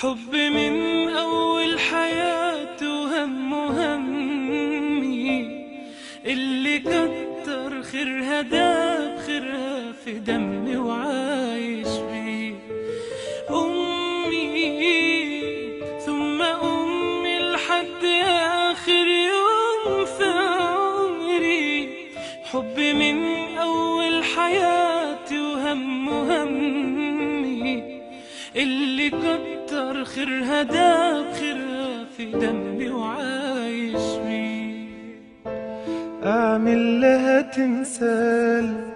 حب من أول حياته همي اللي كتر خيرها داب خيرها في دمي وعايش بيه. أمي ثم أمي لحد آخر يوم في عمري. حب من أول حياتي همي اللي كتر خيرها داب خيرها في دمي وعايش بيه. أعمل لها تمثال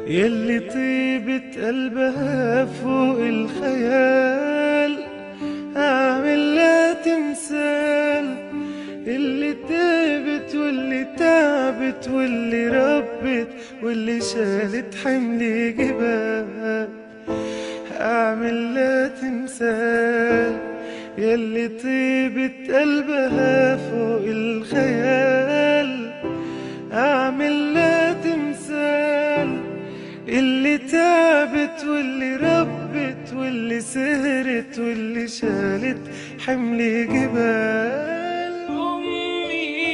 يلي طيبة قلبها فوق الخيال. أعمل لها تمثال اللي تعبت واللي تعبت واللي ربت واللي شالت حمل جبال. أعمل لها تمثال يلي طيبة قلبها فوق الخيال. أعمل لها تمثال اللي تعبت واللي ربت واللي سهرت واللي شالت حمل جبال. أمي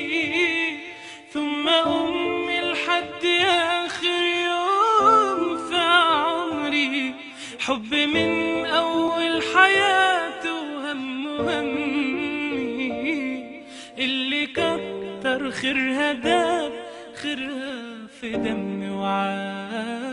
ثم أمي لحد آخر يوم في عمري. حب من أول حياته همي اللي كتر خيرها داب خيرها في دمي وعاش